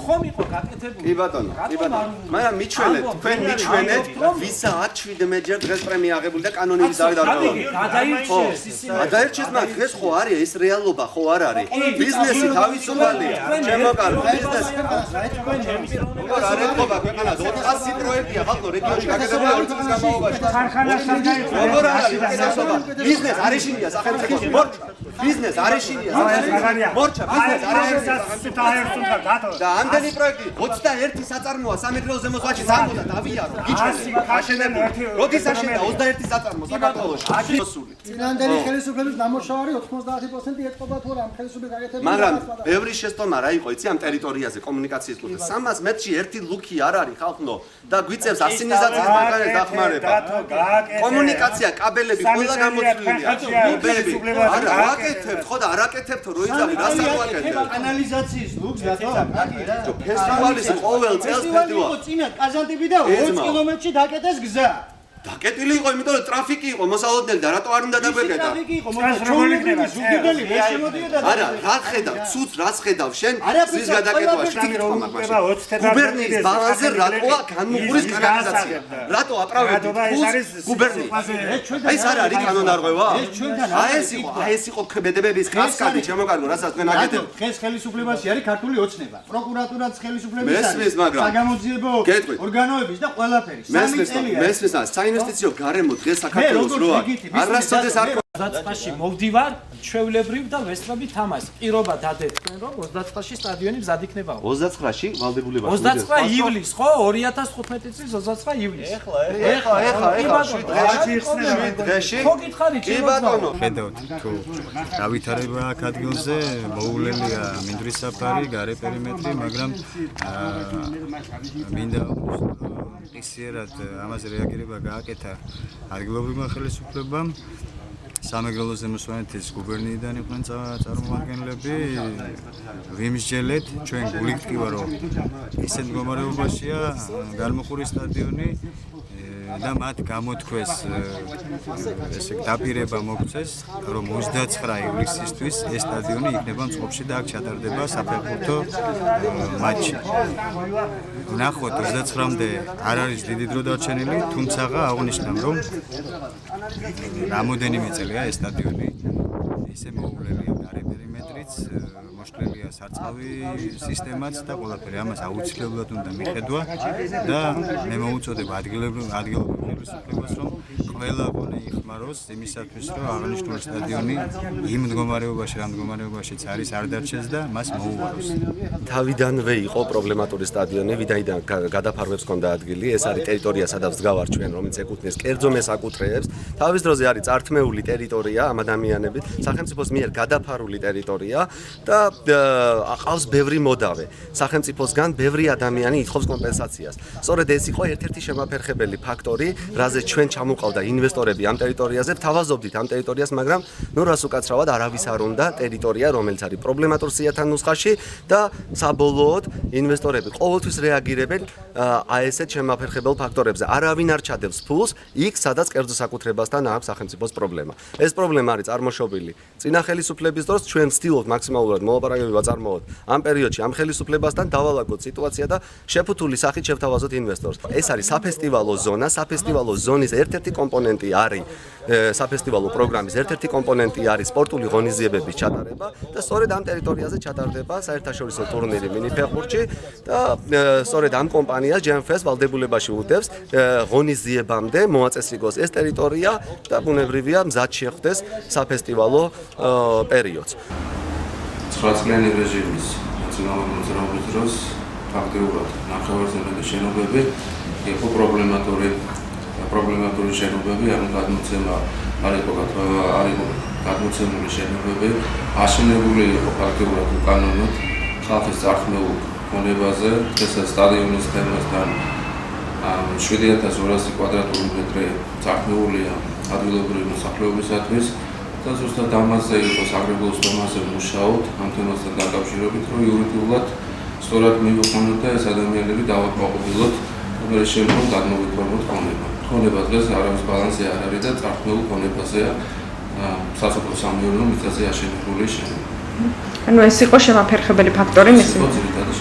ხომ იყო გაკეთებული? კი ბატონო, მაგრამ მიჩვენეთ, თქვენ მიჩვენეთ, ვისა აქ 17-ჯერ დღეს პრემია აღებული და კანონების დავიდარდავა. გადაირჩეს ისინი. გადაირჩეს, მაგრამ დღეს ხო არის ეს რეალობა, ხო არ არის? ბიზნესი თავისუფალია. ჩემო კარგო, ბიზნესი. როგორ არ ეთქობა ქვეყანას 400 პროექტია ხალხო რეგიონში გაკეთებული 2 წლის განმავლობაში. ხარხანასთან დაიწყო. როგორ არ არის უპირატესობა? ბიზნეს არ ეშინია სახელმწიფოს. მორჩა. ბიზნეს არ ეშინია. მორჩა, ბიზნეს არ ეშინია. და ამდენი პროექტი 21 საწარმოა სამეგრელო ზემოწვაში ზამბოდა დავიარო გიჩვენე აშენებული როდის აშენდა 21 საწარმო საქართველოში აშენოსული წინანდელი ხელისუფლების დამუშავარი 90% ეთყობა თუ რა ხელისუფლების გაკეთებული მაგრამ ბევრი შეცდომა რა იყო იცი ამ ტერიტორიაზე კომუნიკაციის კუთხე 300 მეტრში ერთი ლუკი არ არის ხალხო და გვიწევს ასინიზაციის მაგალითად დახმარება კომუნიკაცია კაბელები ყველა გამოცვლილია ნობები არა აკეთებთ ხო და არ აკეთებთ რო იზამი რას აკეთებთ კანალიზაციის ლუკს რატო ფესტივალის ყოველ წელს ფესტივალი იყო წინა კაზანტები და 20 კილომეტრში დაკეტეს გზა დაკეტილი იყო იმიტომ რომ ტრაფიკი იყო მოსალოდნელი და რატო არ უნდა დაგვეკეტა ტრაფიკი იყო მაგრამ ზუგდიდელი ვერ შემოდიოდა არა რა ხედავ ცუც რას ხედავ შენ ზის გადაკეთებაში გუბერნიის ბალანსზე რატოა განმუხურის კანალიზაცია რატო აპრავებთ გუბერნიის აი ეს არ არის კანონარღვევა ეს იყო ქმედებების კასკადი ჩემო კარგო რასაც თქვენ აკეთებთ ხეს ხელისუფლებაში არის ქართული ოცნება პროკურატურაც ხელისუფლების მესმის მაგრამ საგამოძიებო ორგანოების და ყველაფერი სამი წელია მესმის საინვესტიციო გარემო დღეს საქართველოს როა არასოდეს არ 29-ში მოვდივარ ჩვეულებრივ და ვესწრებით თამაშს. პირობა დადეთქენ რომ 29-ში სტადიონი მზად იქნება. 29-ში ვალდებულება 29 ივლისს ხო 2015 წლის 29 ივლისს. დღეში ხო გითხარი კი ბატონო ხედავთ თუ გავითარება აქ ადგილზე მოულელია მინდვრის საფარი გარე პერიმეტრი მაგრამ მინდა ისიერად ამაზე რეაგირება გააკეთა ადგილობრივმა ხელისუფლებამ სამეგრელო ზემოსვანეთის გუბერნიიდან იყვნენ წარმომადგენლები ვიმსჯელეთ ჩვენ გულით ვტკივა რომ ისეთ მდგომარეობაშია განმუხურის სტადიონი და მათ გამოთქვეს ესე დაპირება მოგცეს რომ 29 ივლისისთვის ეს სტადიონი იქნება მწყობში და აქ ჩატარდება საფეხბურთო მატჩი. ნახოთ 29-მდე არ არის დიდი დრო დარჩენილი, თუმცა აღნიშნავ რომ რამოდენიმე წელია ეს სტადიონი ისე მოუვლელია გარე პერიმეტრიც, მოშლელია სარწყავი სისტემაც და ყველაფერი ამას აუცილებლად უნდა მიხედვა და მე მოუწოდებ ადგილობრივ ხელისუფლებას რომ ყველა გონე იხმაროს იმისათვის რომ აღნიშნული სტადიონი იმ მდგომარეობაში რა მდგომარეობაშიც არის არ დარჩეს და მას მოუვაროს. თავიდანვე იყო პრობლემატური სტადიონი, ვინაიდან გადაფარვებს ჰქონდა ადგილი, ეს არის ტერიტორია, სადაც ვსგავართ ჩვენ, რომელიც ეკუთვნის კერძო მესაკუთრეებს. თავის დროზე არის წართმეული ტერიტორია ამ ადამიანებით, სახელმწიფოს მიერ გადაფარული ტერიტორია და აყავს ბევრი მოდავე. სახელმწიფოსგან ბევრი ადამიანი ითხოვს კომპენსაციას. სწორედ ეს იყო ერთ-ერთი შემაფერხებელი ფაქტორი, რაზეც ჩვენ ჩამოყავდა ინვესტორები ამ ტერიტორიაზე, ვთავაზობდით ამ ტერიტორიას, მაგრამ ნუ რას უკაცრავად არავის არ უნდა ტერიტორია, რომელიც არის პრობლემატურ სიათან ნუსხაში და საბოლოოდ ინვესტორები ყოველთვის რეაგირებენ ესეთ შემაფერხებელ ფაქტორებზე. არავინ არ ჩადევს ფულს იქ, სადაც კერძო საკუთრებასთან აქვს სახელმწიფოს პრობლემა. ეს პრობლემა არის წარმოშობილი წინა ხელისუფლების დროს, ჩვენ ვცდილობთ მაქსიმალურად მოლაპარაკებები ვაწარმოოთ ამ პერიოდში ამ ხელისუფლებასთან, დავალაგოთ სიტუაცია და შეფუთული სახით შევთავაზოთ ინვესტორს. ეს არის საფესტივალო ზონა, საფესტივალო ზონის ერთ-ერთი კომპონენტი არის საფესტივალო პროგრამის ერთ-ერთი კომპონენტი არის სპორტული ღონისძიებების ჩატარება და სწორედ ამ ტერიტორიაზე ჩატარდება საერთაშორისო ტურნირი მინიფეხბურთში და სწორედ ამ კომპანიას ჯემფეს ვალდებულებაში უდევს ღონისძიებამდე მოაწესრიგოს ეს ტერიტორია და ბუნებრივია მზად შეხვდეს საფესტივალო პერიოდს. 9 წლიანი რეჟიმის ნაციონალური მოძრაობის დროს ფაქტიურად ნახევარზემდე შენობები იყო პრობლემატური შენობები, ანუ გადმოცემა არ იყო გადმოცემული შენობები, აშენებული იყო ფაქტიურად უკანონოდ ხალხის წართმეულ ქონებაზე, ეს სტადიონის თემასთან 7200 კვადრატული მეტრი წართმეულია ადგილობრივი მოსახლეობისათვის და ზუსტად ამაზე იყო საგრებულოს თემაზე მუშაობთ ამ თემასთან დაკავშირებით, რომ იურიდიულად სწორად მივიყვანოთ და ეს ადამიანები ადამიანები დავაკმაყოფილოთ და მე შემდგომ გადმოვიფორმოთ ქონება. ქონება დღეს არავის ბალანსი არ არის და წარქმეულ ქონებაზეა სასოფლო სამეურნეო მიწაზე აშენებული შენობა. ანუ ეს იყო შემაფერხებელი ფაქტორი მისი? ეს იყო ძირითადი